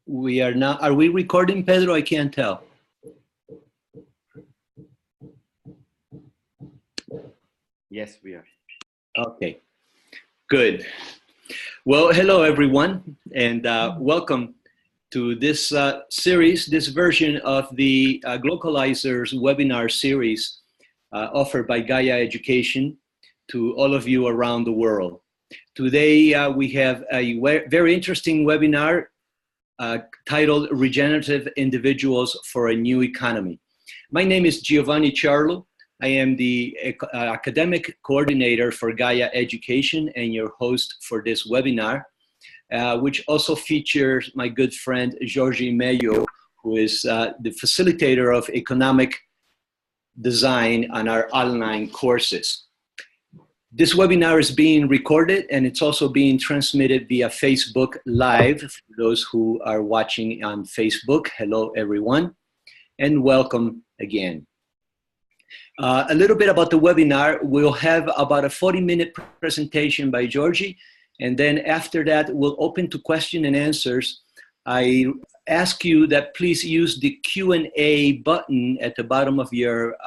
We are now, are we recording, Pedro? I can't tell. Yes, we are. Okay, good. Well, hello everyone, and welcome to this series, this version of the Localizers webinar series offered by Gaia Education to all of you around the world. Today we have a very interesting webinar titled Regenerative Individuals for a New Economy. My name is Giovanni Charlo. I am the academic coordinator for Gaia Education and your host for this webinar, which also features my good friend Jorge Mello, who is the facilitator of economic design on our online courses. This webinar is being recorded and it's also being transmitted via Facebook Live. For those who are watching on Facebook, hello everyone, and welcome again. A little bit about the webinar. We'll have about a 40-minute presentation by Jorge, and then after that, we'll open to question and answers. I ask you that please use the Q&A button at the bottom of your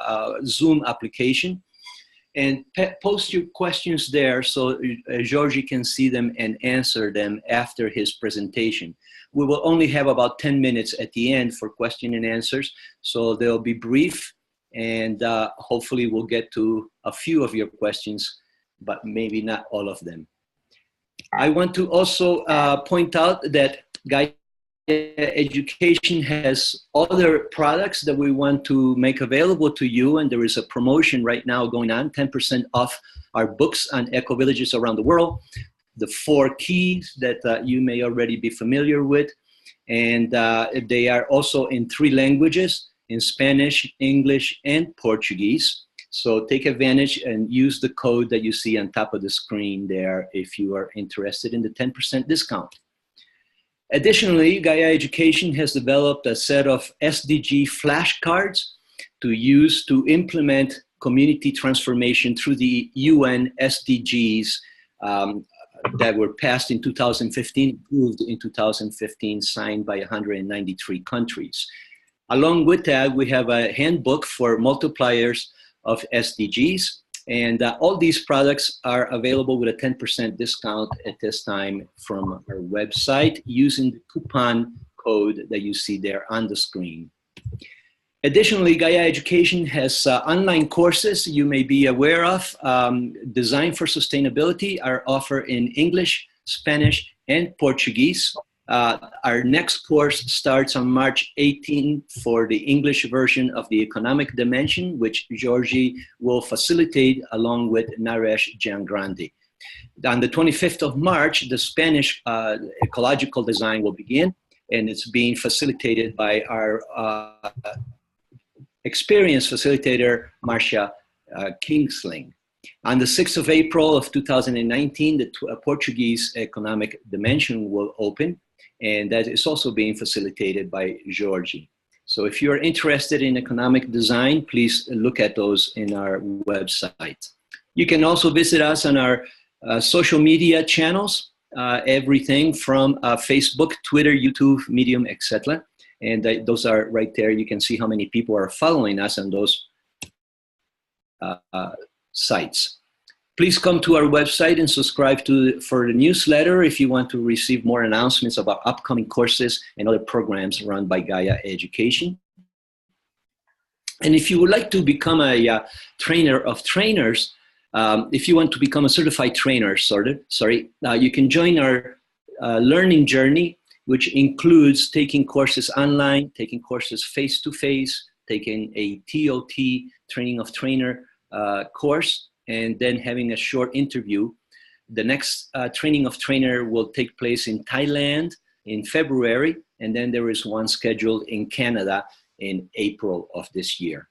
Zoom application and post your questions there so Jorge can see them and answer them after his presentation. We will only have about 10 minutes at the end for question and answers, so they'll be brief, and hopefully we'll get to a few of your questions, but maybe not all of them. I want to also point out that Gaia Education has other products that we want to make available to you, and there is a promotion right now going on, 10% off our books on eco-villages around the world, the 4 keys that you may already be familiar with, and they are also in 3 languages, in Spanish, English, and Portuguese. So take advantage and use the code that you see on top of the screen there if you are interested in the 10% discount. Additionally, Gaia Education has developed a set of SDG flashcards to use to implement community transformation through the UN SDGs that were passed in 2015, approved in 2015, signed by 193 countries. Along with that, we have a handbook for multipliers of SDGs, and all these products are available with a 10% discount at this time from our website using the coupon code that you see there on the screen. Additionally, Gaia Education has online courses you may be aware of. Design for Sustainability are offered in English, Spanish, and Portuguese. Our next course starts on March 18 for the English version of the economic dimension, which Jorge will facilitate along with Naresh Giangrande. On the 25th of March, the Spanish ecological design will begin, and it's being facilitated by our experienced facilitator, Marcia Kingsling. On the 6th of April of 2019, the Portuguese economic dimension will open, and that is also being facilitated by Jorge. So if you're interested in economic design, please look at those in our website. You can also visit us on our social media channels, everything from Facebook, Twitter, YouTube, Medium, etc. And those are right there. You can see how many people are following us on those sites. Please come to our website and subscribe for the newsletter if you want to receive more announcements about upcoming courses and other programs run by Gaia Education. And if you would like to become a trainer of trainers, if you want to become a certified trainer, you can join our learning journey, which includes taking courses online, taking courses face-to-face, taking a TOT, training of trainer course, and then having a short interview. The next training of trainer will take place in Thailand in February, and then there is one scheduled in Canada in April of this year.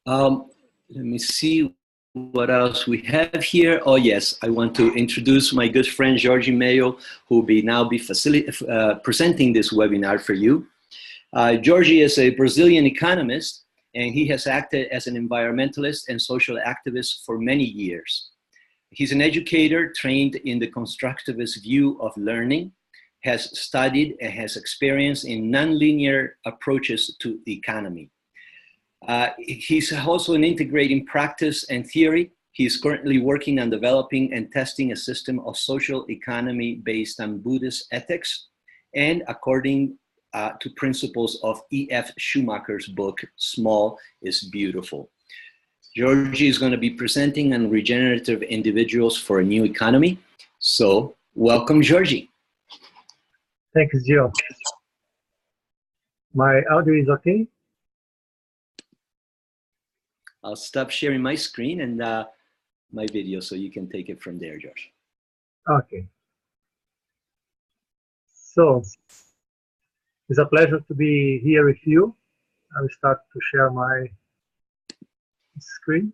Let me see what else we have here. Oh yes, I want to introduce my good friend Jorge Mello, who will now be presenting this webinar for you. Jorge is a Brazilian economist, and he has acted as an environmentalist and social activist for many years. He's an educator trained in the constructivist view of learning, has studied and has experience in nonlinear approaches to the economy. He's also an integrating practice and theory. He's currently working on developing and testing a system of social economy based on Buddhist ethics and according to principles of E.F. Schumacher's book, Small is Beautiful. Jorge is going to be presenting on regenerative individuals for a new economy. So welcome, Jorge. Thanks, Gio. My audio is okay? I'll stop sharing my screen and my video so you can take it from there, Jorge. Okay. So, it's a pleasure to be here with you. I will start to share my screen.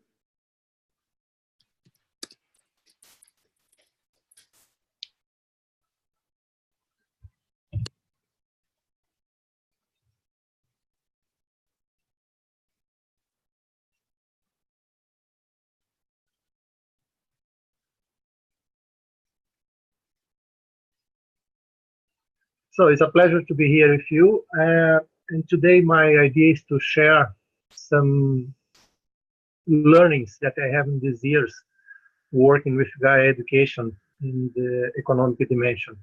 So it's a pleasure to be here with you. And today my idea is to share some learnings that I have in these years working with Gaia Education in the economic dimension.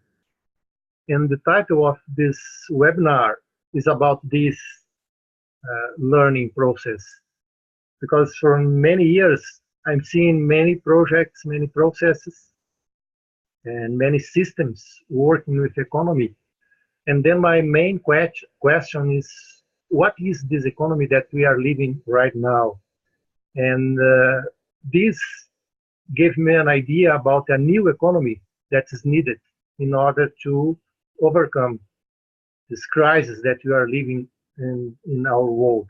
And the title of this webinar is about this learning process. Because for many years, I'm seeing many projects, many processes, and many systems working with economy. And then my main question is, what is this economy that we are living right now? And this gave me an idea about a new economy that is needed in order to overcome this crisis that we are living in our world.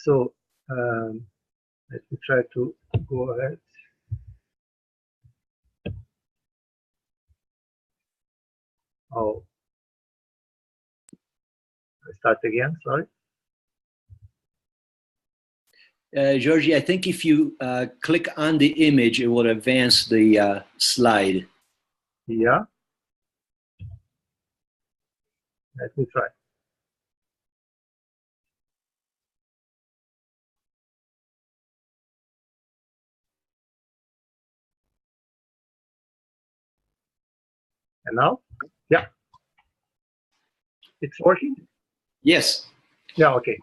So let me try to go ahead. Oh, I start again, sorry. Jorge, I think if you click on the image, it will advance the slide. Yeah. Let me try. And now? Yeah. It's working? Yes. Yeah, okay.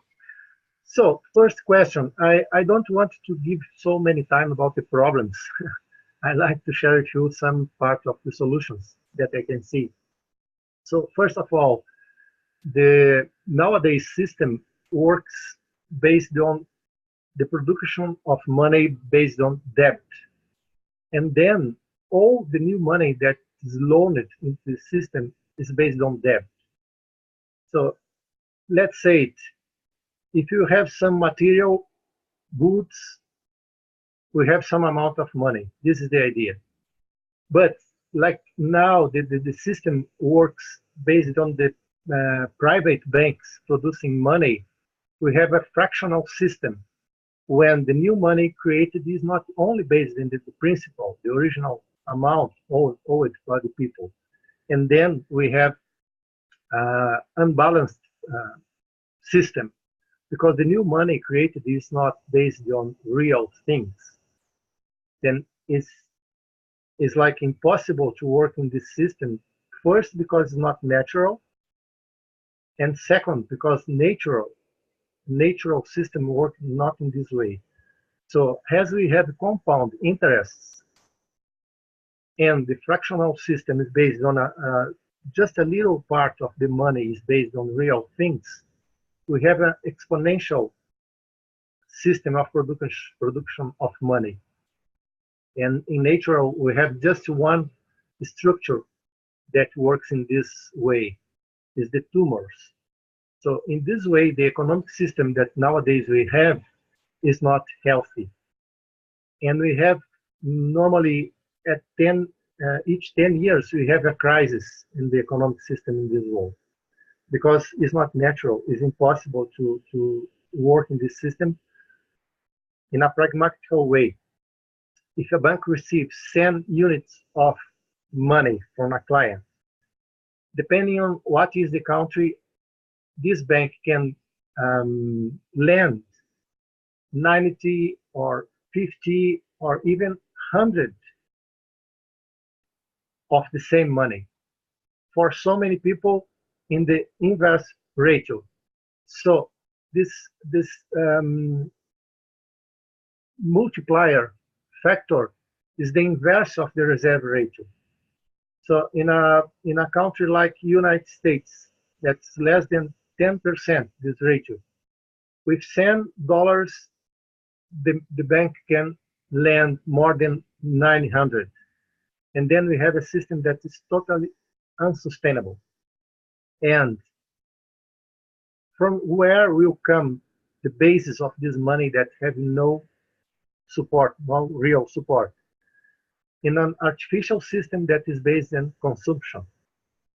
So, first question. I don't want to give so many time about the problems. I like to share with you some part of the solutions that I can see. So, first of all, the nowadays system works based on the production of money based on debt. And then all the new money that is loaned into the system is based on debt. So let's say it, if you have some material goods, we have some amount of money. This is the idea. But like now, the system works based on the private banks producing money. We have a fractional system when the new money created is not only based on the principal, the original amount owed by the people. And then we have unbalanced system because the new money created is not based on real things. Then it's like impossible to work in this system. First, because it's not natural. And second, because natural system work not in this way. So as we have compound interests and the fractional system is based on just a little part of the money is based on real things, we have an exponential system of production of money. And in nature, we have just one structure that works in this way, is the tumors. So in this way, the economic system that nowadays we have is not healthy. And we have normally at each 10 years, we have a crisis in the economic system in this world. Because it's not natural, it's impossible to work in this system in a pragmatical way. If a bank receives 10 units of money from a client, depending on what is the country, this bank can lend 90 or 50 or even 100 of the same money for so many people in the inverse ratio. So this multiplier factor is the inverse of the reserve ratio. So in a country like United States, that's less than 10% this ratio. With $10, the bank can lend more than 900. And then we have a system that is totally unsustainable. And from where will come the basis of this money that have no support, no real support? In an artificial system that is based on consumption.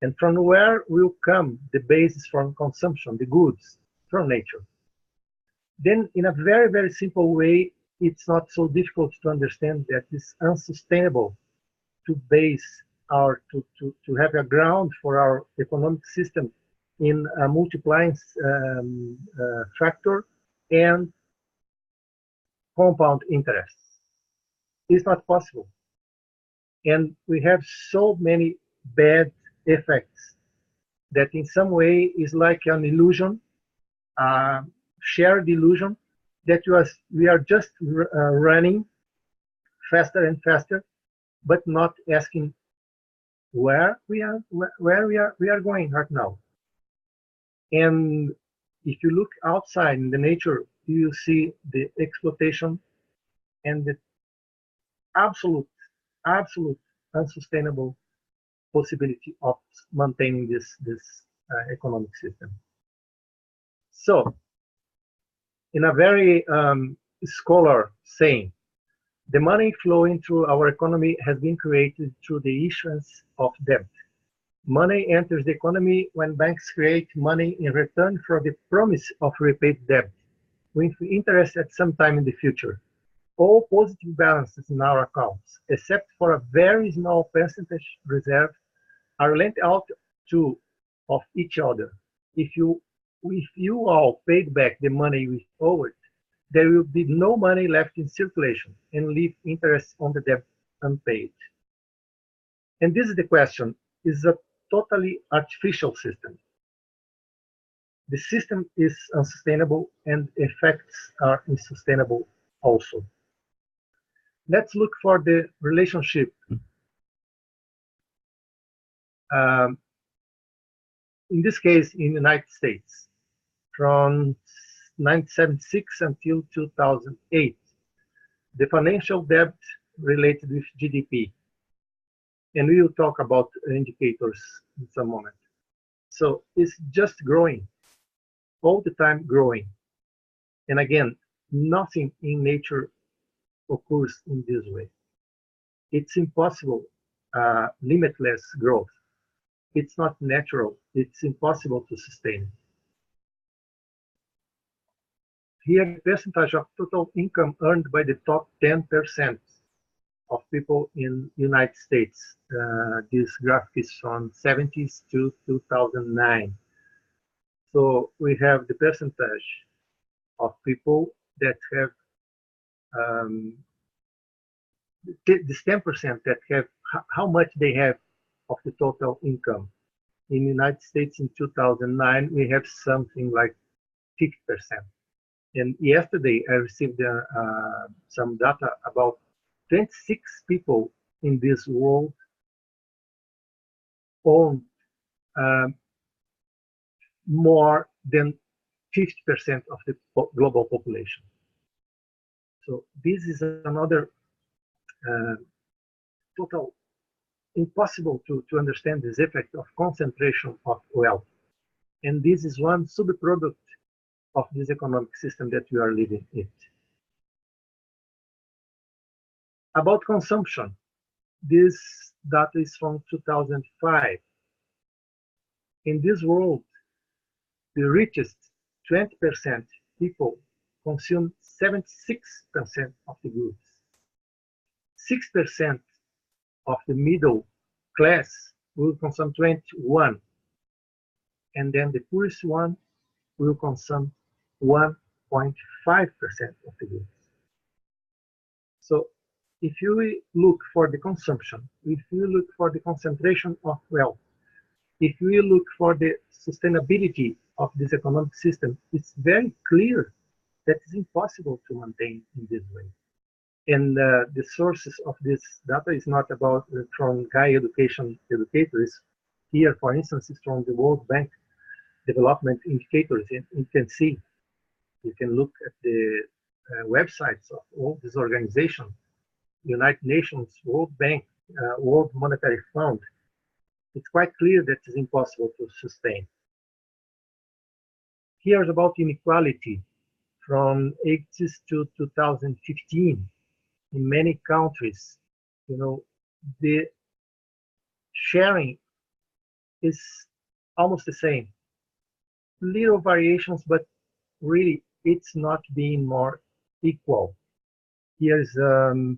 And from where will come the basis for consumption, the goods? From nature. Then in a very, very simple way, it's not so difficult to understand that it's unsustainable to base to have a ground for our economic system in a multiplying factor and compound interest. It's not possible. And we have so many bad effects that in some way is like an illusion, shared illusion, that we are just running faster and faster, but not asking where we are going right now. And if you look outside in the nature, you see the exploitation and the absolute unsustainable possibility of maintaining this economic system. So, in a very scholar saying, the money flowing through our economy has been created through the issuance of debt. Money enters the economy when banks create money in return for the promise of repaid debt, with interest at some time in the future. All positive balances in our accounts, except for a very small percentage reserve, are lent out to of each other. If you all paid back the money we owed, there will be no money left in circulation and leave interest on the debt unpaid. And this is the question: is a totally artificial system. The system is unsustainable and effects are unsustainable also. Let's look for the relationship in this case in the United States from 1976 until 2008, the financial debt related with GDP. And we will talk about indicators in some moment. So it's just growing, all the time growing. And again, nothing in nature occurs in this way. It's impossible, limitless growth. It's not natural. It's impossible to sustain. Here, the percentage of total income earned by the top 10% of people in United States. This graph is from 70s to 2009. So we have the percentage of people that have this 10% that have how much they have of the total income. In the United States in 2009, we have something like 50%. And yesterday I received some data about 26 people in this world own more than 50% of the global population. So this is another total impossible to understand this effect of concentration of wealth. And this is one subproduct of this economic system that we are living in. About consumption, this data is from 2005. In this world, the richest 20% people consume 76% of the goods. 6% of the middle class will consume 21%, and then the poorest one will consume 1.5% of the goods. So if you look for the consumption, if you look for the concentration of wealth, if we look for the sustainability of this economic system, it's very clear that it's impossible to maintain in this way. And the sources of this data is not about from Gaia Education educators. Here, for instance, is from the World Bank development indicators. And you can see, you can look at the websites of all these organizations, United Nations, World Bank, World Monetary Fund. It's quite clear that it's impossible to sustain. Here's about inequality from 80s to 2015. In many countries, you know, the sharing is almost the same. Little variations, but really it's not being more equal. Here's the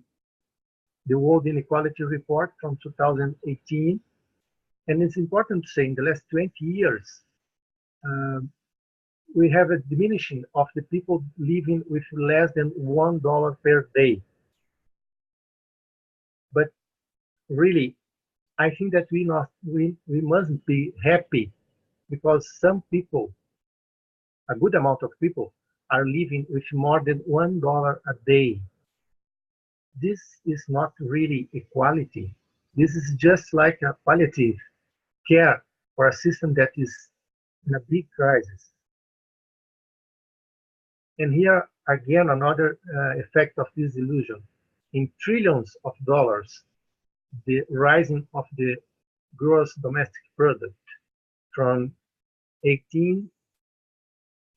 World Inequality Report from 2018. And it's important to say in the last 20 years, we have a diminishing of the people living with less than $1 per day. But really, I think that we mustn't be happy because some people, a good amount of people, are living with more than $1 a day. This is not really equality. This is just like a palliative care for a system that is in a big crisis. And here again, another effect of this illusion. In trillions of dollars, the rising of the gross domestic product from 18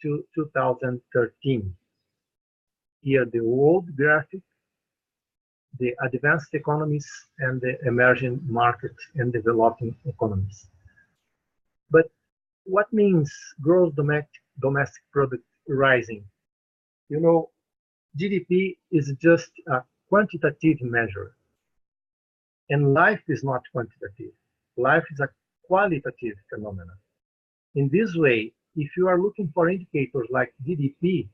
to 2013. Here the world graphic, the advanced economies and the emerging market and developing economies. But what means gross domestic product rising? You know, GDP is just a quantitative measure. And life is not quantitative. Life is a qualitative phenomenon. In this way, if you are looking for indicators like GDP,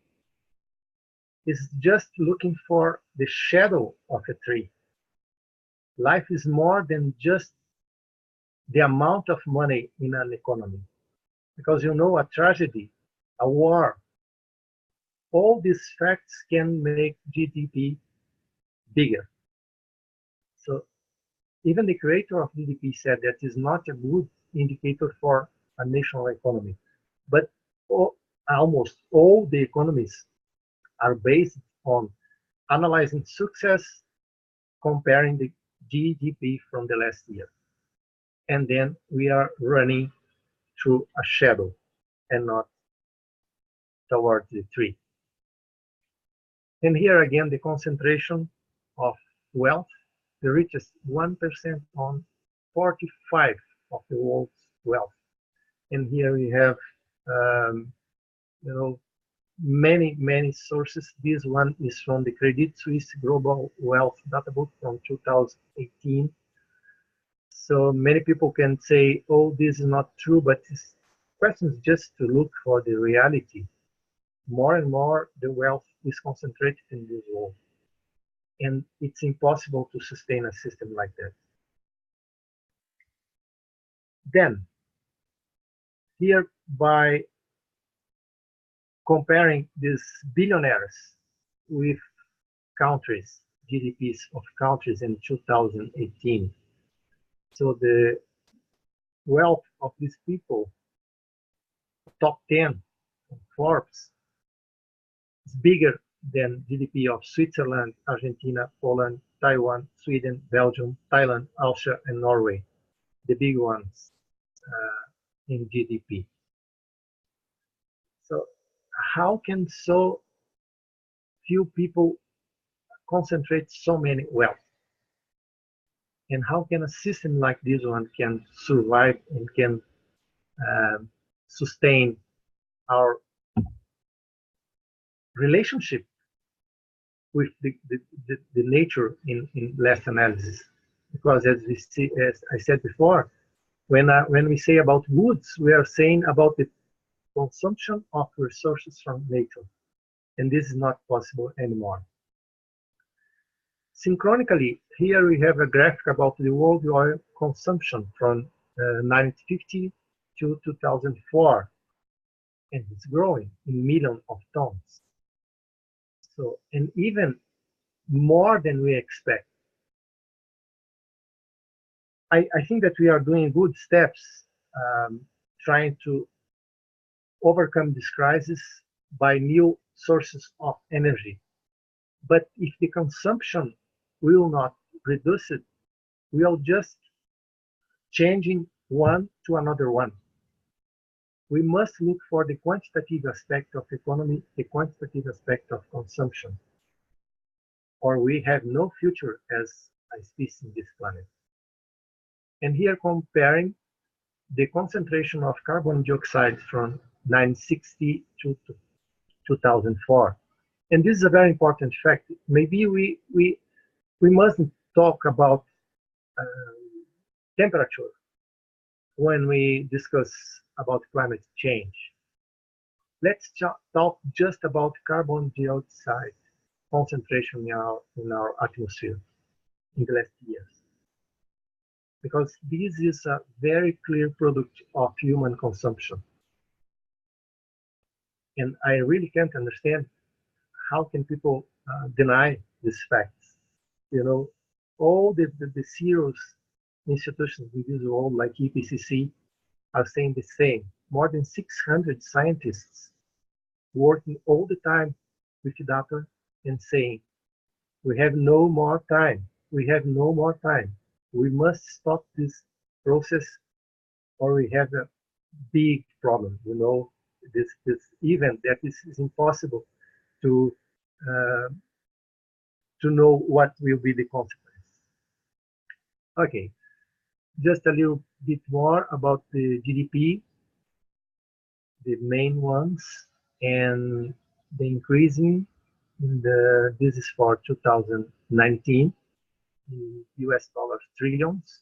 it's just looking for the shadow of a tree. Life is more than just the amount of money in an economy. Because you know, a tragedy, a war, all these facts can make GDP bigger. So even the creator of GDP said that is not a good indicator for a national economy. But almost all the economies are based on analyzing success, comparing the GDP from the last year. And then we are running through a shadow and not towards the tree. And here again, the concentration of wealth, the richest 1% on 45 of the world's wealth. And here we have, you know, many sources. This one is from the Credit Suisse Global Wealth Data Book from 2018. So many people can say, oh, this is not true, but this question is just to look for the reality. More and more, the wealth is concentrated in this world. And it's impossible to sustain a system like that. Then, here by comparing these billionaires with countries, GDPs of countries in 2018. So the wealth of these people, top 10 of Forbes, is bigger than GDP of Switzerland, Argentina, Poland, Taiwan, Sweden, Belgium, Thailand, Austria, and Norway, the big ones in GDP. So how can so few people concentrate so many wealth? And how can a system like this one can survive and can sustain our relationship with the nature in last analysis? Because as we see, as I said before, When we say about goods, we are saying about the consumption of resources from nature, and this is not possible anymore. Synchronically, here we have a graphic about the world oil consumption from 1950 to 2004, and it's growing in millions of tons. So, and even more than we expect. I think that we are doing good steps trying to overcome this crisis by new sources of energy. But if the consumption will not reduce it, we are just changing one to another one. We must look for the quantitative aspect of economy, the quantitative aspect of consumption, or we have no future as a species in this planet. And here comparing the concentration of carbon dioxide from 1960 to 2004. And this is a very important fact. Maybe we mustn't talk about temperature when we discuss about climate change. Let's talk just about carbon dioxide concentration in our atmosphere in the last years, because this is a very clear product of human consumption. And I really can't understand how can people deny these facts. You know, all the serious institutions in this world, like EPCC, are saying the same. More than 600 scientists working all the time with data and saying, we have no more time. We have no more time. We must stop this process or we have a big problem. You know, this event that is impossible to know what will be the consequence. Okay, just a little bit more about the GDP, the main ones, and the increasing in this is for 2019 in US dollars trillions.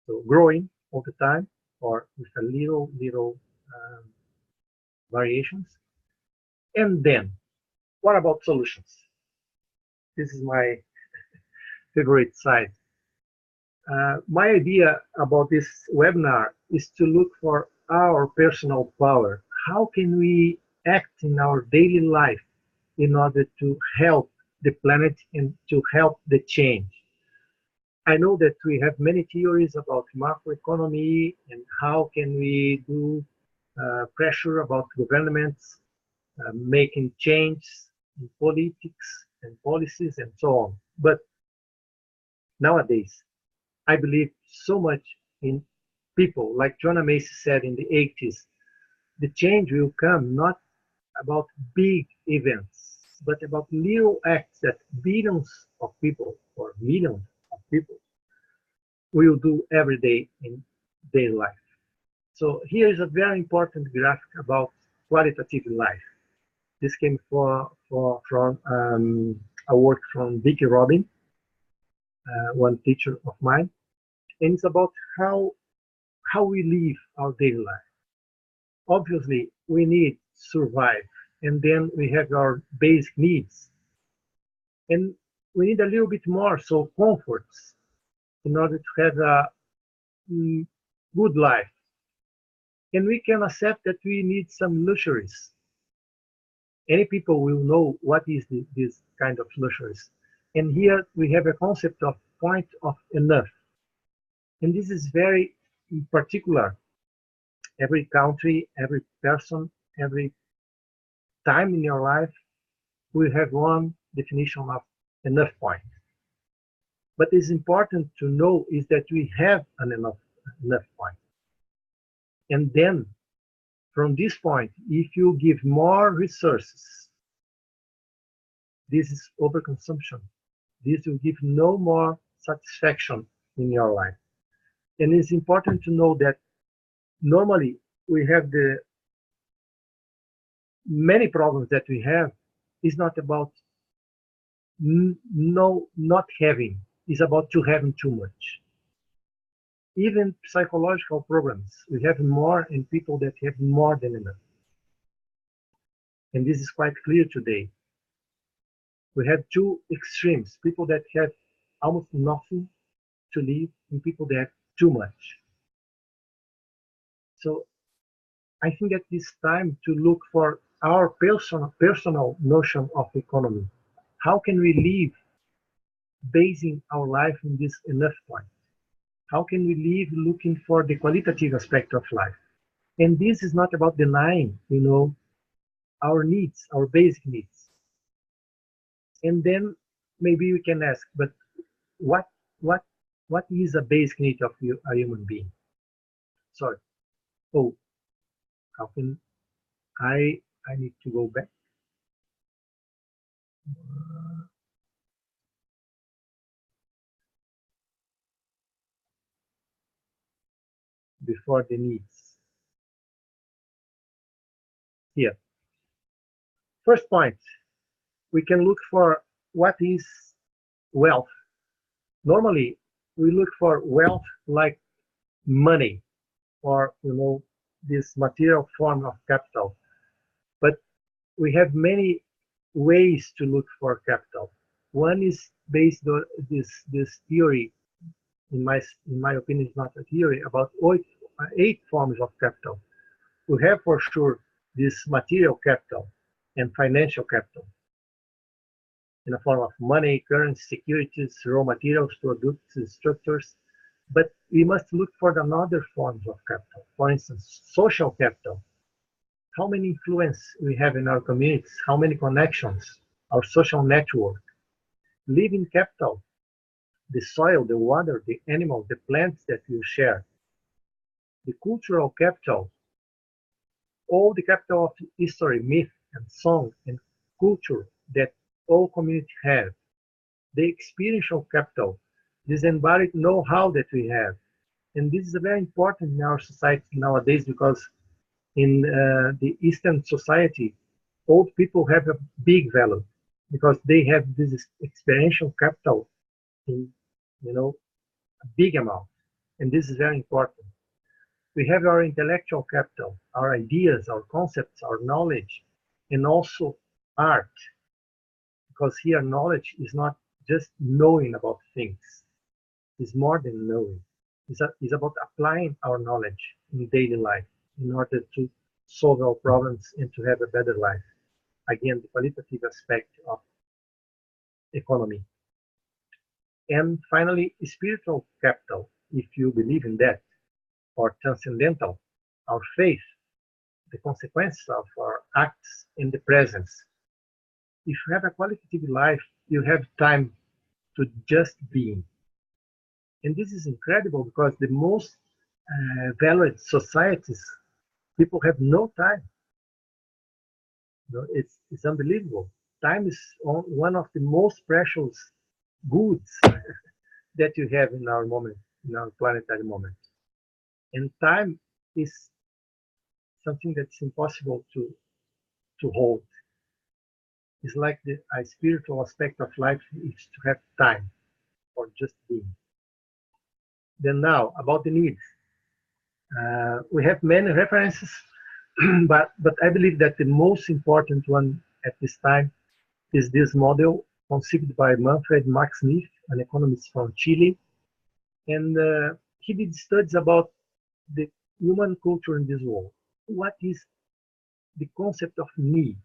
So growing all the time, or with a little variations. And then, what about solutions? This is my favorite side. My idea about this webinar is to look for our personal power. How can we act in our daily life in order to help the planet and to help the change? I know that we have many theories about macroeconomy and how can we do pressure about governments making change in politics and policies and so on. But nowadays, I believe so much in people. Like John Macy said in the 80s, the change will come not about big events, but about little acts that billions of people or millions of people will do every day in their life. So here is a very important graphic about qualitative life. This came from a work from Vicky Robin, one teacher of mine, and it's about how we live our daily life. Obviously, we need to survive, and then we have our basic needs, and we need a little bit more, so comforts, in order to have a good life. And we can accept that we need some luxuries. Any people will know what is this kind of luxuries. And here we have a concept of point of enough. And this is very particular. Every country, every person, every time in your life will have one definition of enough point. But it's important to know is that we have an enough point. And then from this point, if you give more resources, this is overconsumption. This will give no more satisfaction in your life. And it's important to know that normally we have the many problems that we have is not about not having, it's about to having too much. Even psychological problems. We have more in people that have more than enough. And this is quite clear today. We have two extremes, people that have almost nothing to live and people that have too much. So I think that it's time to look for our personal notion of economy. How can we live basing our life in this enough point? How can we live looking for the qualitative aspect of life? And this is not about denying, our needs, our basic needs. And then maybe we can ask, but what what what is a basic need of a human being? Sorry. Oh, how can I need to go back before the needs. Here. First point, we can look for what is wealth. Normally, we look for wealth like money or this material form of capital. But we have many ways to look for capital. One is based on this theory. In my opinion, it's not a theory about eight forms of capital. We have for sure this material capital and financial capital in the form of money, currency, securities, raw materials, products, structures. But we must look for the other forms of capital. For instance, social capital. How many influence we have in our communities, how many connections, our social network. Living capital, the soil, the water, the animals, the plants that we share. The cultural capital, all the capital of history, myth, and song, and culture that all communities have. The experiential capital, this embodied know-how that we have. And this is very important in our society nowadays because in the Eastern society, old people have a big value because they have this experiential capital in, a big amount. And this is very important. We have our intellectual capital, our ideas, our concepts, our knowledge, and also art. Because here knowledge is not just knowing about things. It's more than knowing. It's about applying our knowledge in daily life in order to solve our problems and to have a better life. Again, the qualitative aspect of economy. And finally, spiritual capital, if you believe in that, or transcendental, our faith, the consequences of our acts in the presence. If you have a qualitative life, you have time to just being. And this is incredible because the most valued societies, people have no time. It's unbelievable. Time is one of the most precious goods that you have in our moment, in our planetary moment. And time is something that's impossible to hold. It's like a spiritual aspect of life is to have time for just being. Then now, about the needs. We have many references, but I believe that the most important one at this time is this model conceived by Manfred Max Neef, an economist from Chile. And he did studies about the human culture in this world. What is the concept of need?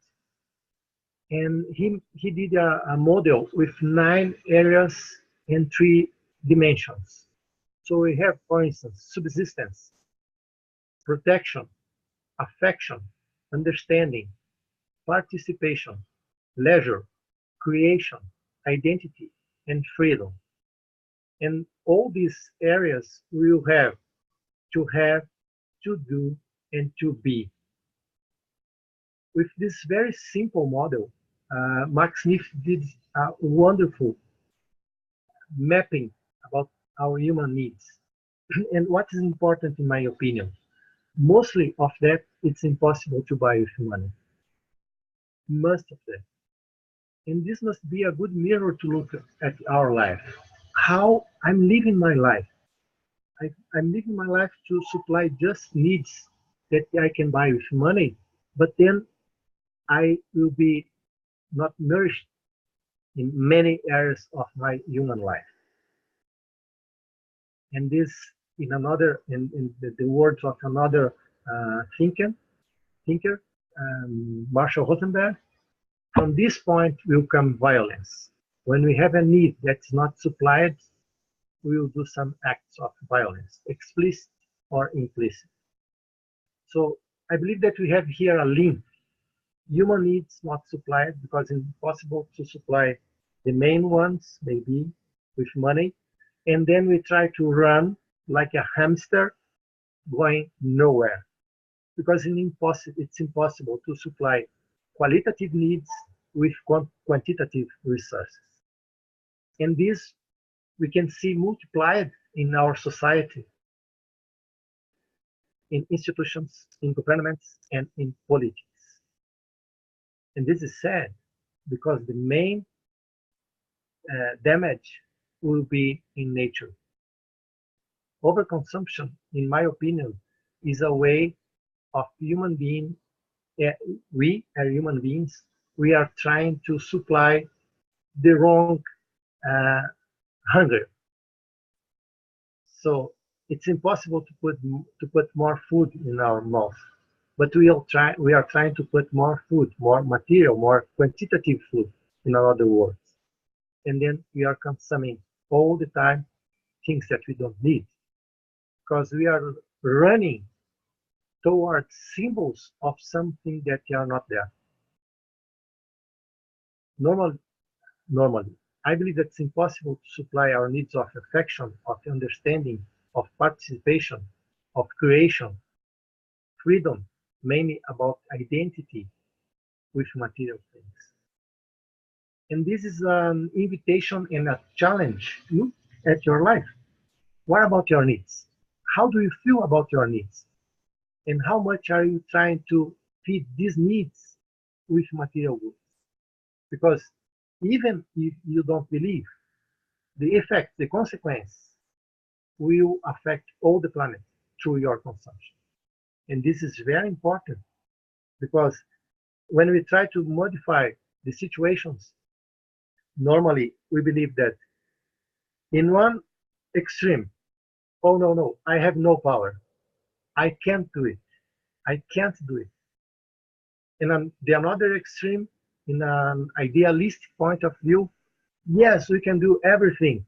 And he did a model with 9 areas and 3 dimensions. So we have, for instance, subsistence, protection, affection, understanding, participation, leisure, creation, identity, and freedom. And all these areas will have, to do, and to be. With this very simple model, Max Neef did a wonderful mapping about our human needs. And what is important in my opinion? Mostly of that, it's impossible to buy with money. Most of that. And this must be a good mirror to look at our life. How I'm living my life. I'm living my life to supply just needs that I can buy with money, but then I will be not nourished in many areas of my human life. And this, in the words of another thinker, Marshall Rosenberg, from this point will come violence. When we have a need that's not supplied, we will do some acts of violence, explicit or implicit. So I believe that we have here a link. Human needs not supplied because it's impossible to supply the main ones, maybe with money. And then we try to run like a hamster going nowhere because it's impossible to supply qualitative needs with quantitative resources. And this we can see multiplied in our society, in institutions, in governments, and in politics. And this is sad because the main damage will be in nature. Overconsumption, in my opinion, is a way of human being. We are human beings. We are trying to supply the wrong hunger. So it's impossible to put more food in our mouth, but we are trying to put more food, more material, more quantitative food, in other words. And then we are consuming all the time things that we don't need because we are running towards symbols of something that are not there. Normally, I believe that it's impossible to supply our needs of affection, of understanding, of participation, of creation, freedom, mainly about identity, with material things. And this is an invitation and a challenge at your life. What about your needs? How do you feel about your needs? And how much are you trying to feed these needs with material goods? Because even if you don't believe, the effect, the consequence will affect all the planet through your consumption. And this is very important because when we try to modify the situations, normally we believe that in one extreme, oh no, I have no power. I can't do it. I can't do it. And on the another extreme, in an idealistic point of view, yes, we can do everything.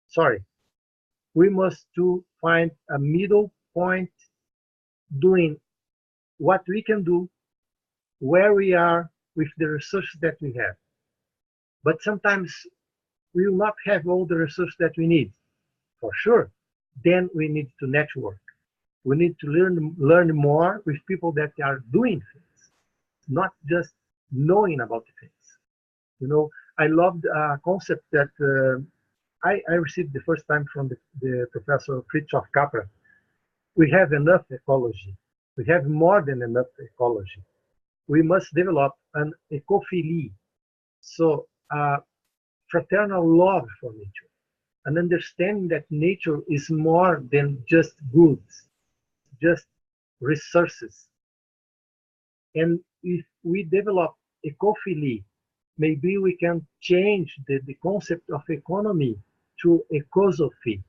Sorry. We must find a middle point doing what we can do, where we are with the resources that we have. But sometimes we will not have all the resources that we need, for sure. Then we need to network. We need to learn more with people that are doing things, not just knowing about the things. You know, I loved a concept that I received the first time from the professor Fritjof Capra. We have enough ecology. We have more than enough ecology. We must develop an ecophilie, so fraternal love for nature, an understanding that nature is more than just goods, just resources. And if we develop ecophilie, maybe we can change the concept of economy to ecosophy.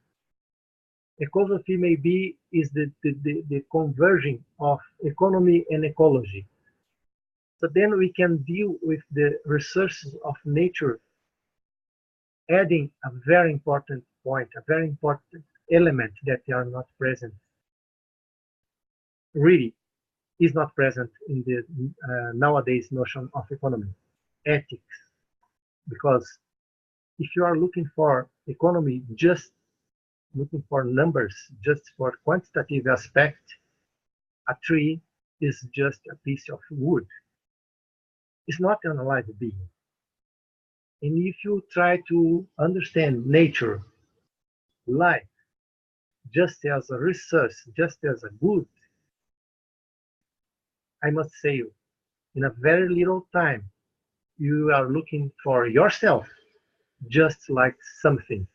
Ecosophy maybe is the converging of economy and ecology. So then we can deal with the resources of nature, adding a very important point, a very important element that they are not present, really is not present in the nowadays notion of economy, ethics. Because if you are looking for economy, just looking for numbers, just for quantitative aspect, a tree is just a piece of wood. It's not an alive being. And if you try to understand nature, life, just as a resource, just as a good, I must say, in a very little time, you are looking for yourself just like something,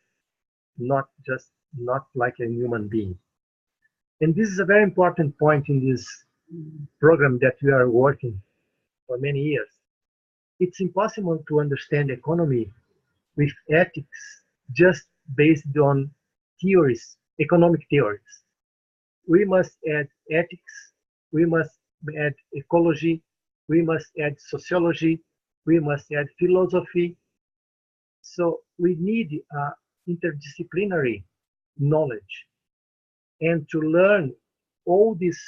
not just not like a human being. And this is a very important point in this program that we are working for many years. It's impossible to understand economy with ethics just based on theories, economic theories. We must add ethics, we must add ecology, we must add sociology, we must add philosophy. So we need interdisciplinary knowledge. And to learn all these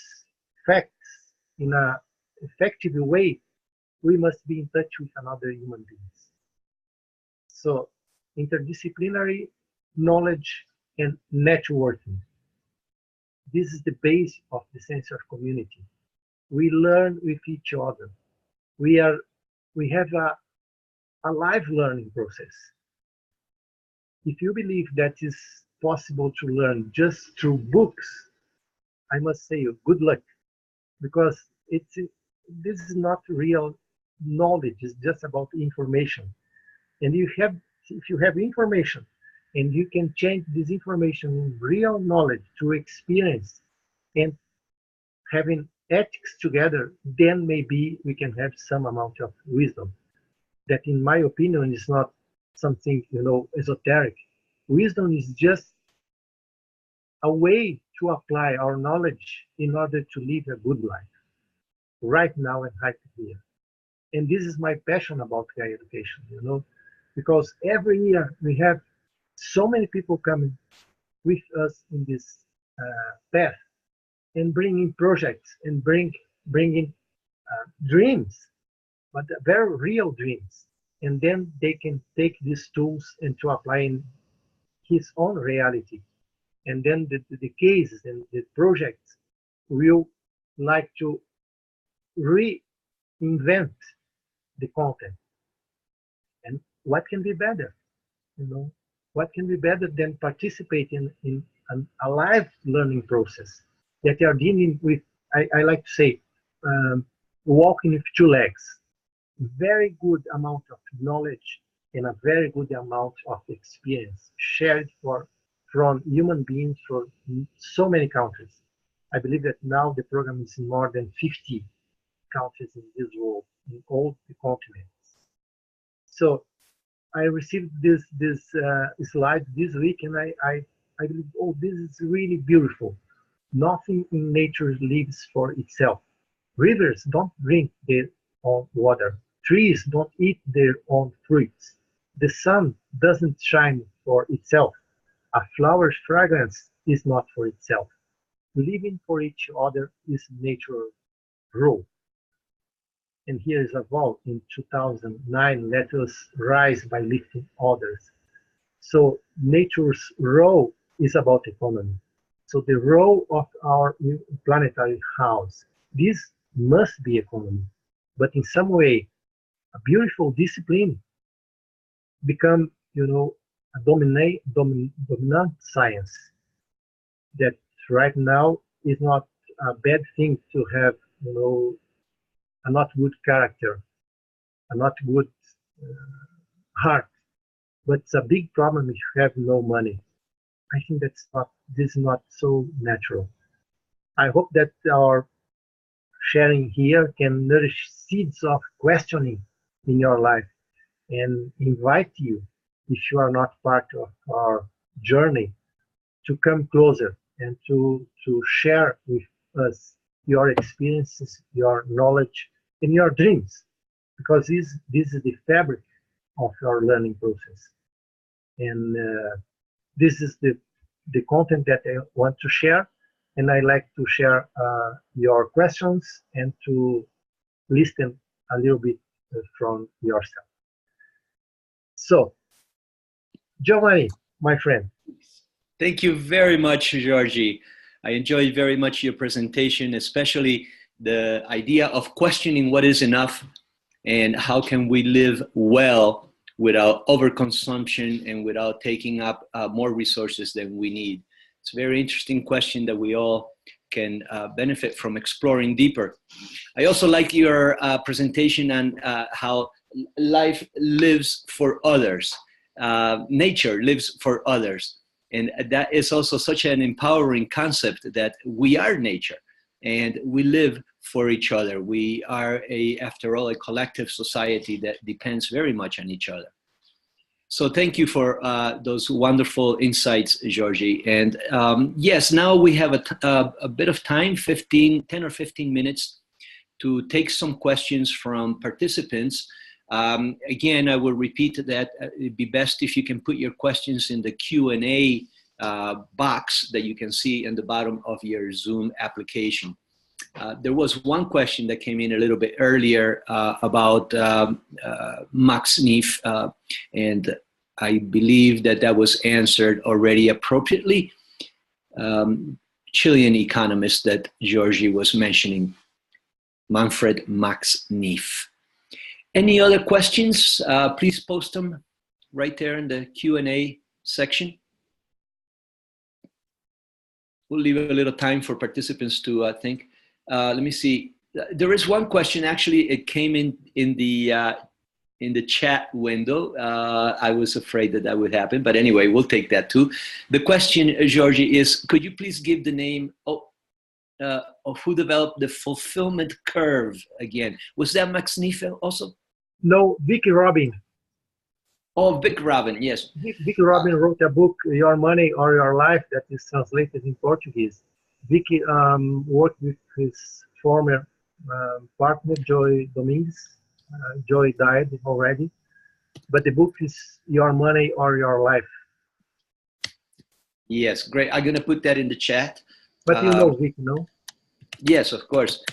facts in an effective way, we must be in touch with another human beings. So interdisciplinary knowledge and networking. This is the base of the sense of community. We learn with each other. We have a live learning process. If you believe that is possible to learn just through books, I must say you good luck, because this is not real knowledge. It's just about information. And if you have information and you can change this information in real knowledge through experience and having ethics together, then maybe we can have some amount of wisdom. That, in my opinion, is not something, esoteric. Wisdom is just a way to apply our knowledge in order to live a good life, right now and right here. And this is my passion about Gaia Education, because every year we have so many people coming with us in this path and bringing projects and bringing dreams, but very real dreams. And then they can take these tools and to apply in his own reality. And then the cases and the projects will like to reinvent the content. And what can be better? What can be better than participating in a live learning process that you are dealing with, I like to say, walking with two legs. Very good amount of knowledge and a very good amount of experience shared from human beings from so many countries. I believe that now the program is in more than 50 countries in this world, in all the continents. So I received this slide this week, and I believe, oh, this is really beautiful. Nothing in nature lives for itself. Rivers don't drink their own water. Trees don't eat their own fruits. The sun doesn't shine for itself. A flower's fragrance is not for itself. Living for each other is nature's role. And here is a vow in 2009, let us rise by lifting others. So nature's role is about economy. So the role of our planetary house, this must be economy. But in some way, a beautiful discipline become, a dominant science that right now is not a bad thing to have, a not good character, a not good heart, but it's a big problem if you have no money. I think this is not so natural. I hope that our sharing here can nourish seeds of questioning in your life and invite you, if you are not part of our journey, to come closer and to share with us your experiences, your knowledge, and your dreams, because this is the fabric of our learning process. And this is the content that I want to share, and I like to share your questions and to listen a little bit from yourself. So, Giovanni, my friend. Thank you very much, Jorge. I enjoyed very much your presentation, especially the idea of questioning what is enough and how can we live well without overconsumption and without taking up more resources than we need. It's a very interesting question that we all can benefit from exploring deeper. I also like your presentation on how life lives for others. Nature lives for others. And that is also such an empowering concept that we are nature and we live for each other. We are, after all, a collective society that depends very much on each other. So thank you for those wonderful insights, Jorge. And yes, now we have a bit of time, 10 or 15 minutes, to take some questions from participants. Again, I will repeat that it'd be best if you can put your questions in the Q&A box that you can see in the bottom of your Zoom application. There was one question that came in a little bit earlier about Max Neef, and I believe that was answered already appropriately. Chilean economist that Jorge was mentioning, Manfred Max Neef. Any other questions? Please post them right there in the Q&A section. We'll leave a little time for participants to think. Let me see. There is one question. Actually, it came in the chat window. I was afraid that would happen, but anyway, we'll take that too. The question, Jorge, is: could you please give the name of who developed the fulfillment curve again? Was that Max Neef also? No, Vicky Robin. Oh, Vic Robin, yes. Vicky Robin wrote a book, Your Money or Your Life, that is translated in Portuguese. Vicky worked with his former partner, Joy Domingues. Joy died already, but the book is Your Money or Your Life. Yes, great. I'm going to put that in the chat. But you know Vicky, no? Yes, of course.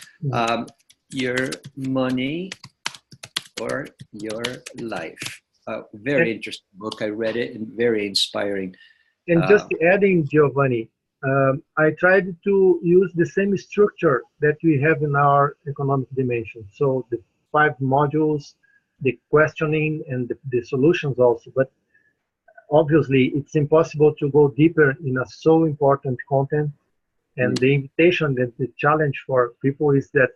Your Money or Your Life. Very interesting book. I read it and very inspiring. And just adding, Giovanni, I tried to use the same structure that we have in our economic dimension. So the 5 modules, the questioning, and the solutions also. But obviously, it's impossible to go deeper in a so important content. And the invitation, the challenge for people is that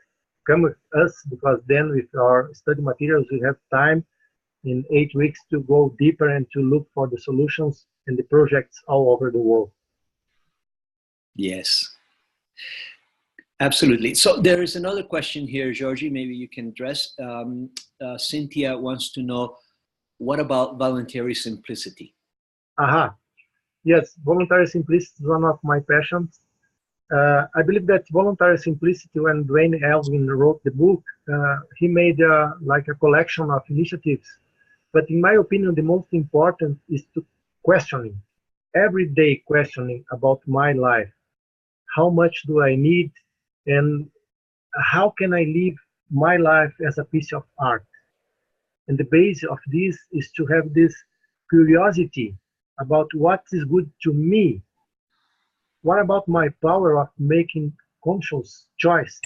come with us, because then with our study materials, we have time in 8 weeks to go deeper and to look for the solutions and the projects all over the world. Yes, absolutely. So there is another question here, Jorge, maybe you can address. Cynthia wants to know, what about voluntary simplicity? Yes, voluntary simplicity is one of my passions. I believe that voluntary simplicity, when Dwayne Elvin wrote the book, he made like a collection of initiatives. But in my opinion, the most important is to questioning, everyday questioning about my life. How much do I need? And how can I live my life as a piece of art? And the base of this is to have this curiosity about what is good to me. What about my power of making conscious choices?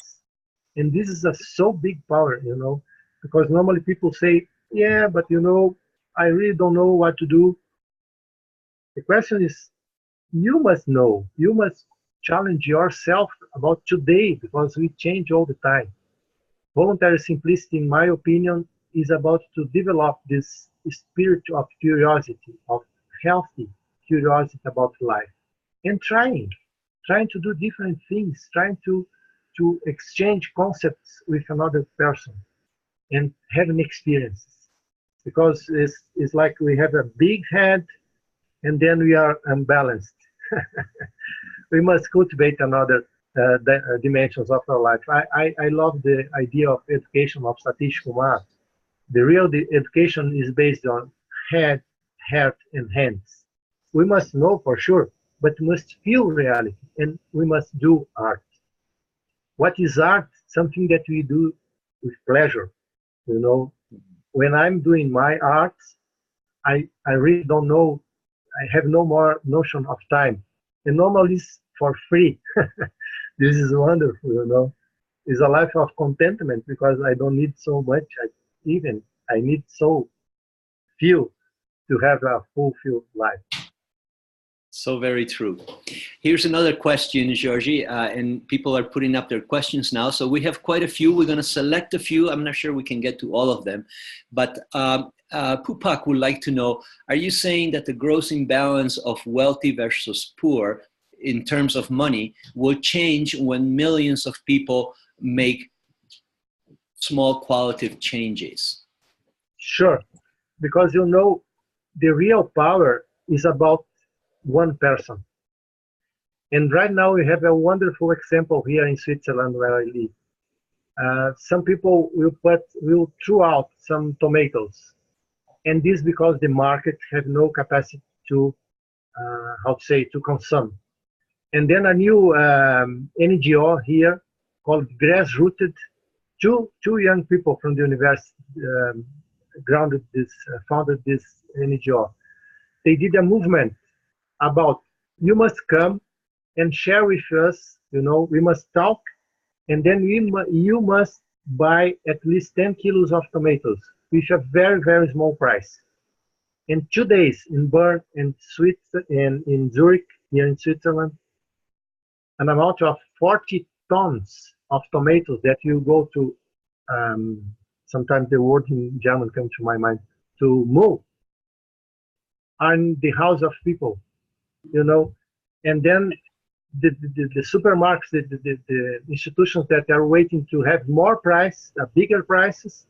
And this is a so big power, you know, because normally people say, yeah, but you know, I really don't know what to do. The question is, you must know, you must challenge yourself about today, because we change all the time. Voluntary simplicity, in my opinion, is about to develop this spirit of curiosity, of healthy curiosity about life, and trying to do different things, trying to exchange concepts with another person and having experiences. Because it's like we have a big head and then we are unbalanced. We must cultivate another dimensions of our life. I love the idea of education of Satish Kumar. The real education is based on head, heart, and hands. We must know for sure, but we must feel reality, and we must do art. What is art? Something that we do with pleasure. You know, when I'm doing my art, I really don't know, I have no more notion of time. And normally it's for free. This is wonderful, you know. It's a life of contentment because I don't need so much. I need so few to have a fulfilled life. So very true. Here's another question, Jorge, and people are putting up their questions now. So we have quite a few. We're going to select a few. I'm not sure we can get to all of them, but Pupak would like to know, are you saying that the gross imbalance of wealthy versus poor in terms of money will change when millions of people make small qualitative changes? Sure, because you know, the real power is about one person. And right now we have a wonderful example here in Switzerland where I live. Some people will throw out some tomatoes, and this because the market have no capacity to to consume. And then a new NGO here called Grassrooted, two young people from the university founded this NGO. They did a movement about you must come and share with us. You know, we must talk, and then you must buy at least 10 kilos of tomatoes with a very, very small price. In 2 days in Bern and in Zurich, here in Switzerland, an amount of 40 tons of tomatoes that you go to, sometimes the word in German comes to my mind, to move, are in the house of people, you know, and then the supermarkets, the institutions that are waiting to have more price, bigger prices,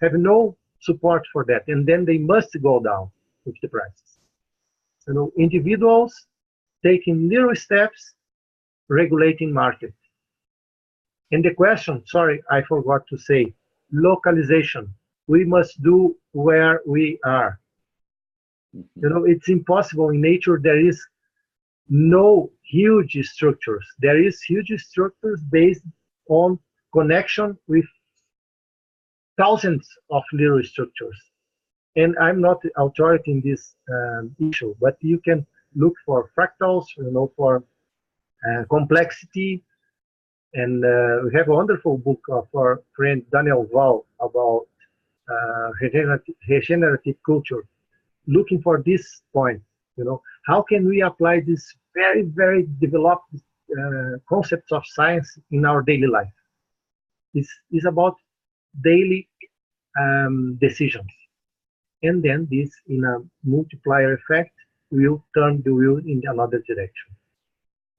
have no support for that, and then they must go down with the prices. You know, individuals taking little steps, regulating market. And the question, sorry, I forgot to say, localization. We must do where we are. You know, it's impossible in nature. There is no huge structures. There is huge structures based on connection with thousands of little structures. And I'm not the authority in this issue, but you can look for fractals, you know, for complexity. And we have a wonderful book of our friend Daniel Val about regenerative culture, looking for this point. You know, how can we apply this very, very developed concepts of science in our daily life? It's about daily decisions. And then this, in a multiplier effect, will turn the wheel in another direction.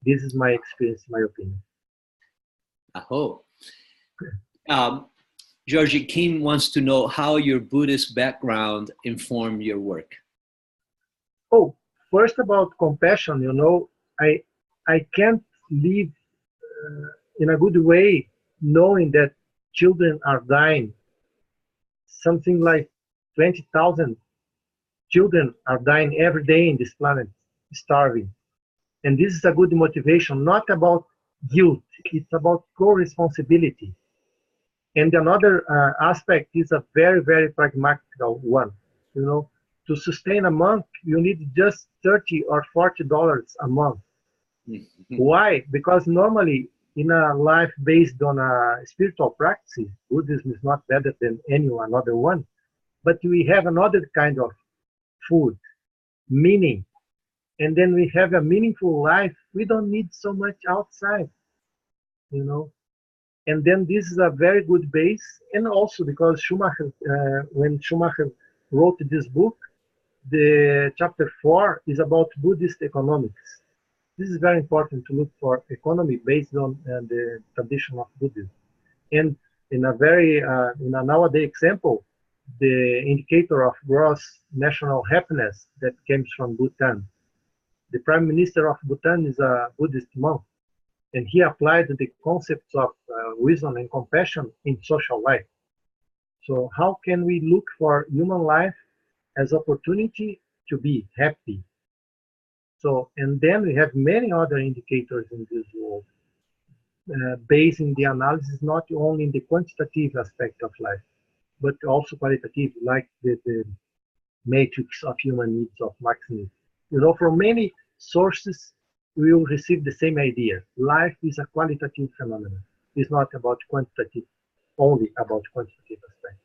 This is my experience, my opinion. Aho. Jorge Kim wants to know how your Buddhist background informed your work. Oh, first about compassion, you know, I can't live in a good way knowing that children are dying. Something like 20,000 children are dying every day in this planet, starving. And this is a good motivation, not about guilt, it's about co-responsibility. And another aspect is a very, very pragmatical one. You know, to sustain a monk, you need just $30 or $40 a month. Why? Because normally in a life based on a spiritual practice, Buddhism is not better than any another one, but we have another kind of food, meaning, and then we have a meaningful life. We don't need so much outside, you know. And then this is a very good base, and also because Schumacher, when Schumacher wrote this book, the chapter 4 is about Buddhist economics. This is very important to look for economy based on the tradition of Buddhism. And in a very, in a nowadays example, the indicator of gross national happiness that comes from Bhutan. The Prime Minister of Bhutan is a Buddhist monk, and he applied the concepts of wisdom and compassion in social life. So how can we look for human life as opportunity to be happy? So, and then we have many other indicators in this world, basing the analysis not only in the quantitative aspect of life, but also qualitative, like the matrix of human needs of Max Needs. You know, from many sources, we will receive the same idea. Life is a qualitative phenomenon. It's not about quantitative, only about quantitative aspect.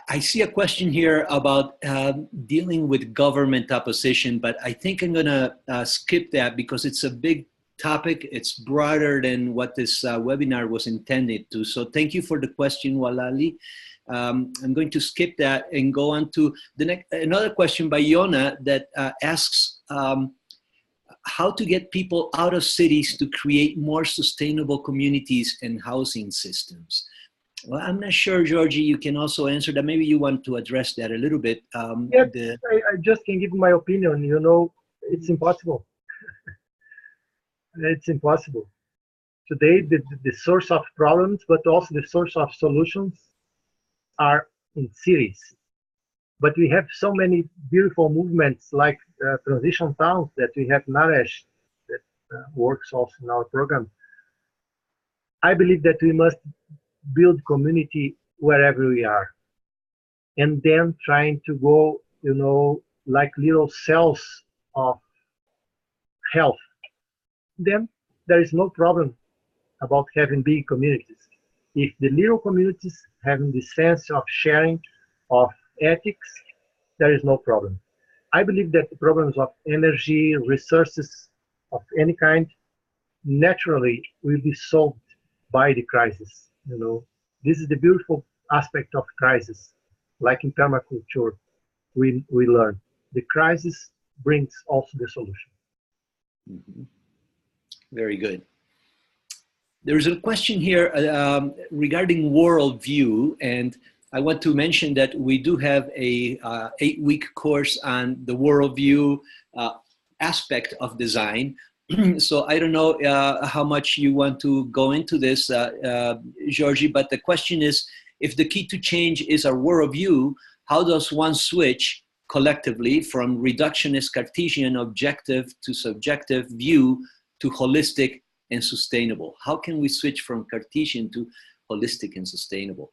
I see a question here about dealing with government opposition, but I think I'm going to skip that because it's a big topic. It's broader than what this webinar was intended to. So thank you for the question, Walali. I'm going to skip that and go on to the next, another question by Yona that asks how to get people out of cities to create more sustainable communities and housing systems. Well, I'm not sure, Jorge, you can also answer that. Maybe you want to address that a little bit. Yes, I just can give my opinion. You know, it's impossible. It's impossible. Today, the source of problems, but also the source of solutions are in cities. But we have so many beautiful movements like transition towns that we have Naresh that works also in our program. I believe that we must build community wherever we are, and then trying to go, you know, like little cells of health. Then there is no problem about having big communities. If the little communities having the sense of sharing, of ethics, there is no problem. I believe that the problems of energy, resources of any kind, naturally will be solved by the crisis. You know, this is the beautiful aspect of crisis. Like in permaculture, we learn the crisis brings also the solution. Mm-hmm. Very good. There's a question here regarding worldview, and I want to mention that we do have a 8-week course on the worldview aspect of design. So I don't know how much you want to go into this, Jorge, but the question is, if the key to change is our worldview, how does one switch collectively from reductionist Cartesian objective to subjective view to holistic and sustainable? How can we switch from Cartesian to holistic and sustainable?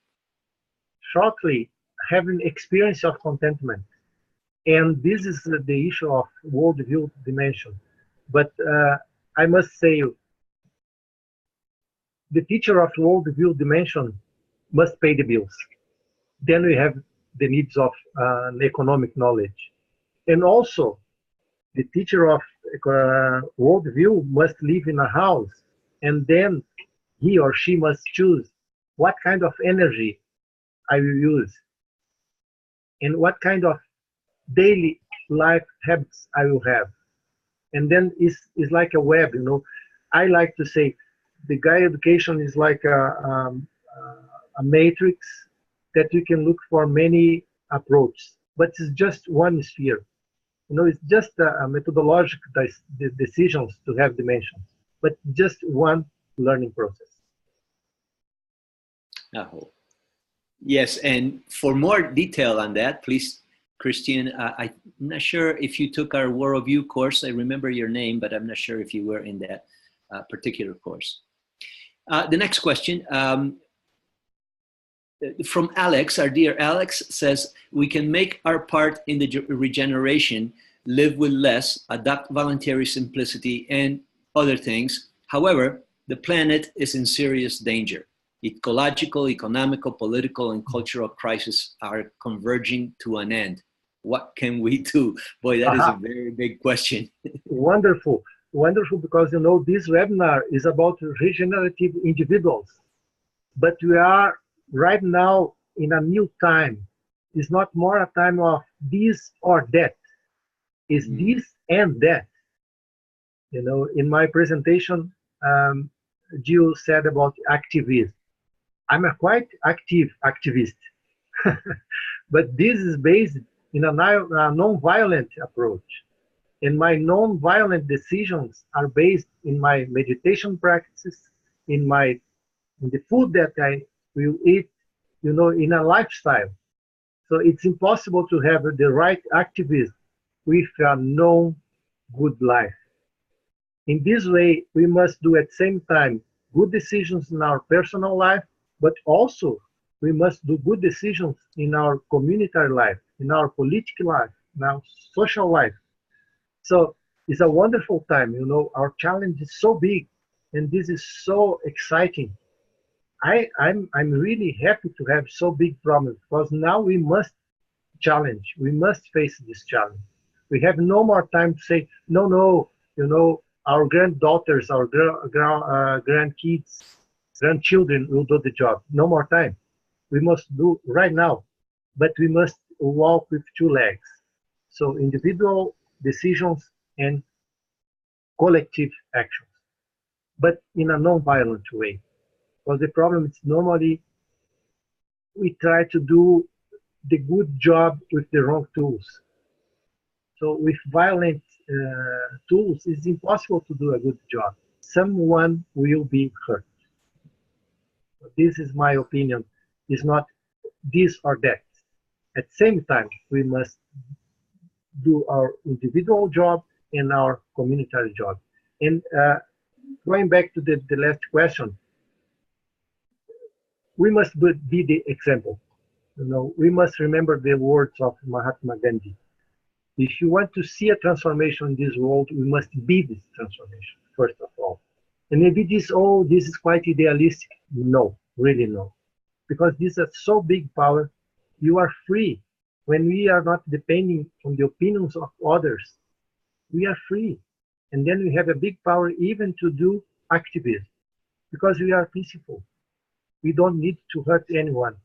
Shortly, having experience of contentment. And this is the issue of worldview dimension. But I must say, the teacher of worldview dimension must pay the bills. Then we have the needs of economic knowledge. And also, the teacher of worldview must live in a house, and then he or she must choose what kind of energy I will use and what kind of daily life habits I will have. And then it's like a web, you know. I like to say the Gaia Education is like a matrix that you can look for many approaches, but it's just one sphere. You know, it's just a methodological decisions to have dimensions, but just one learning process. Yes, and for more detail on that, please, Christian, I'm not sure if you took our worldview course. I remember your name, but I'm not sure if you were in that particular course. The next question from Alex, our dear Alex, says, we can make our part in the regeneration, live with less, adopt voluntary simplicity, and other things. However, the planet is in serious danger. Ecological, economical, political, and cultural crises are converging to an end. What can we do? Boy, that is a very big question. Wonderful. Wonderful, because, you know, this webinar is about regenerative individuals. But we are right now in a new time. It's not more a time of this or that. It's this and that. You know, in my presentation, Jill said about activism. I'm a quite active activist, but this is based in a non-violent approach. And my non-violent decisions are based in my meditation practices, in the food that I will eat, you know, in a lifestyle. So it's impossible to have the right activism with a non-good life. In this way, we must do at the same time good decisions in our personal life, but also we must do good decisions in our community life, in our political life, in our social life. So it's a wonderful time, you know, our challenge is so big and this is so exciting. I'm really happy to have so big problems because now we must challenge, we must face this challenge. We have no more time to say, no, you know, our granddaughters, our grandkids, grandchildren will do the job. No more time. We must do right now, but we must walk with two legs. So individual decisions and collective actions, but in a non-violent way. Because the problem is normally we try to do the good job with the wrong tools. So with violent tools, it's impossible to do a good job. Someone will be hurt. This is my opinion. It's not this or that. At the same time, we must do our individual job and our communitary job. And going back to the last question, we must be the example. You know, we must remember the words of Mahatma Gandhi. If you want to see a transformation in this world, we must be this transformation, first of all. And maybe this is quite idealistic. No, really no. Because this is so big power, you are free. When we are not depending on the opinions of others, we are free. And then we have a big power even to do activism, because we are peaceful. We don't need to hurt anyone.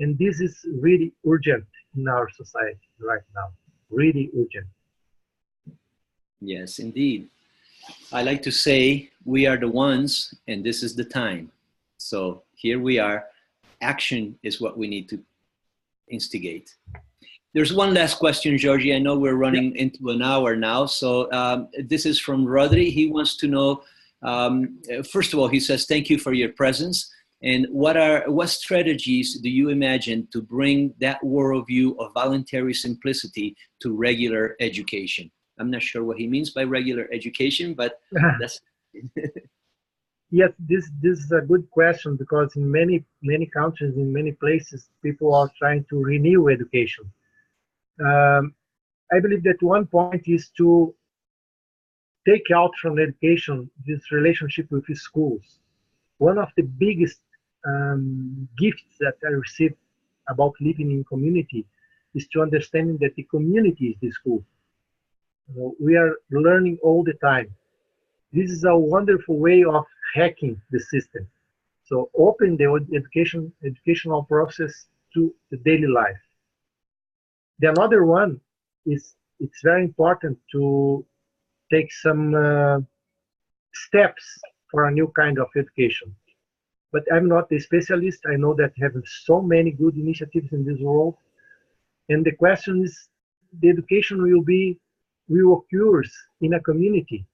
And this is really urgent in our society right now. Really urgent. Yes, indeed. I like to say we are the ones, and this is the time. So here we are. Action is what we need to instigate. There's one last question, Jorge. I know we're running into an hour now. So this is from Rodri. He wants to know, first of all, he says, thank you for your presence. And what strategies do you imagine to bring that worldview of voluntary simplicity to regular education? I'm not sure what he means by regular education, but that's... Yes, this is a good question, because in many countries, in many places, people are trying to renew education. I believe that one point is to take out from education this relationship with schools. One of the biggest gifts that I received about living in community is to understanding that the community is the school. You know, we are learning all the time. This is a wonderful way of hacking the system. So open the educational process to the daily life. The another one is it's very important to take some steps for a new kind of education. But I'm not a specialist. I know that have so many good initiatives in this world. And the question is, the education will occur in a community,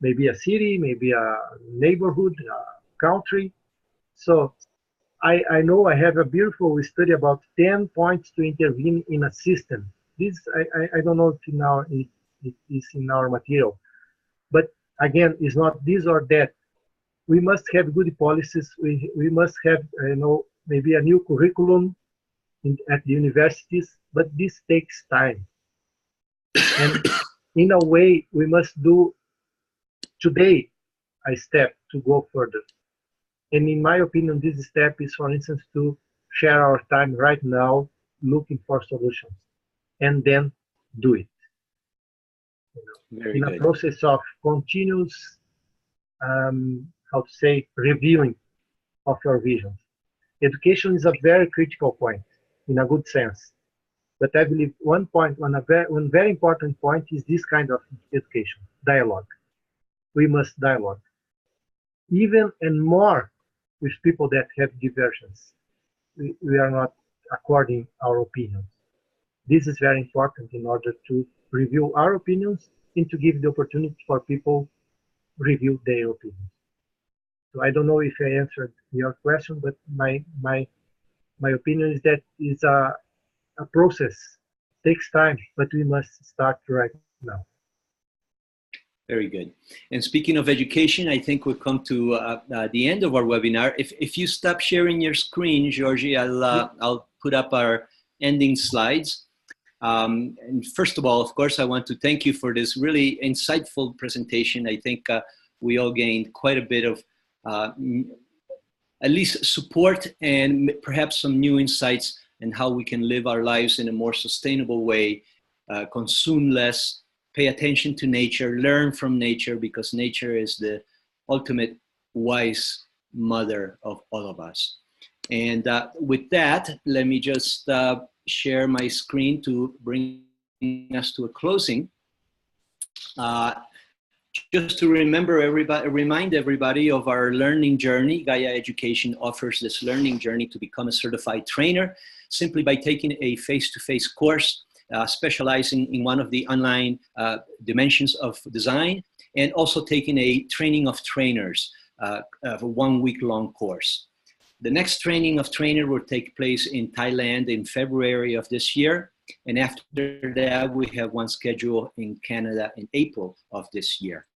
maybe a city, maybe a neighborhood, a country. So I know I have a beautiful study about 10 points to intervene in a system. This, I don't know if it is in our material. But again, it's not this or that. We must have good policies. We must have, maybe a new curriculum at the universities, but this takes time. And in a way, we must do today a step to go further. And in my opinion, this step is, for instance, to share our time right now, looking for solutions, and then do it. In a process of continuous, reviewing of your visions. Education is a very critical point, in a good sense. But I believe one very important point is this kind of education, dialogue. We must dialogue. Even and more with people that have diversions. We are not according our opinions. This is very important in order to review our opinions and to give the opportunity for people review their opinions. So I don't know if I answered your question, but my opinion is that it's a process. It takes time, but we must start right now. Very good. And speaking of education, I think we've come to the end of our webinar. If you stop sharing your screen, Jorge, I'll put up our ending slides. And first of all, of course, I want to thank you for this really insightful presentation. I think we all gained quite a bit of at least support and perhaps some new insights in how we can live our lives in a more sustainable way, consume less, pay attention to nature, learn from nature, because nature is the ultimate wise mother of all of us. And with that, let me just share my screen to bring us to a closing. Just to remind everybody of our learning journey. Gaia Education offers this learning journey to become a certified trainer simply by taking a face-to-face course specializing in one of the online dimensions of design, and also taking a training of trainers, of a 1 week long course. The next training of trainer will take place in Thailand in February of this year. And after that, we have one scheduled in Canada in April of this year.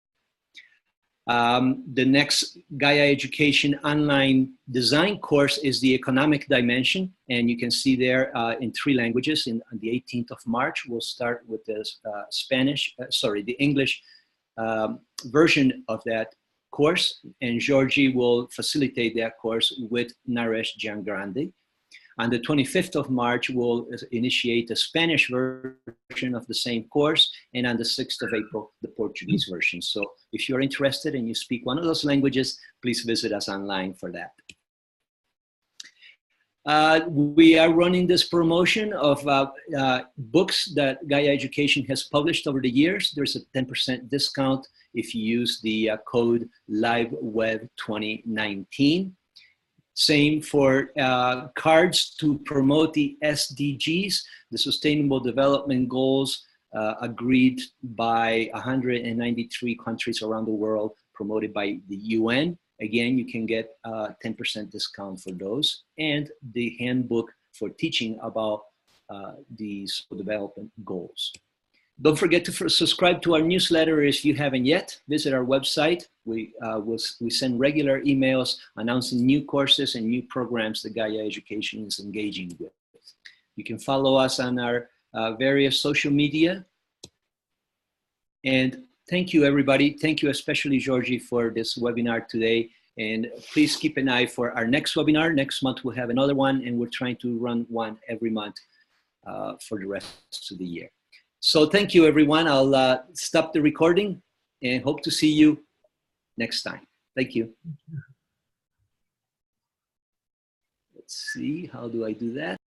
The next Gaia Education online design course is the economic dimension. And you can see there in 3 languages. On the 18th of March, we'll start with the the English version of that course. And Jorge will facilitate that course with Naresh Giangrande. On the 25th of March, we'll initiate the Spanish version of the same course, and on the 6th of April, the Portuguese version. So if you're interested and you speak one of those languages, please visit us online for that. We are running this promotion of books that Gaia Education has published over the years. There's a 10% discount if you use the code LiveWeb2019. Same for cards to promote the SDGs, the Sustainable Development Goals agreed by 193 countries around the world, promoted by the UN. Again, you can get a 10% discount for those, and the handbook for teaching about these development goals. Don't forget to subscribe to our newsletter if you haven't yet. Visit our website. We send regular emails announcing new courses and new programs that Gaia Education is engaging with. You can follow us on our various social media. And thank you, everybody. Thank you especially, Jorge, for this webinar today. And please keep an eye for our next webinar. Next month, we'll have another one, and we're trying to run one every month for the rest of the year. So thank you, everyone. I'll stop the recording and hope to see you next time. Thank you. Let's see, how do I do that?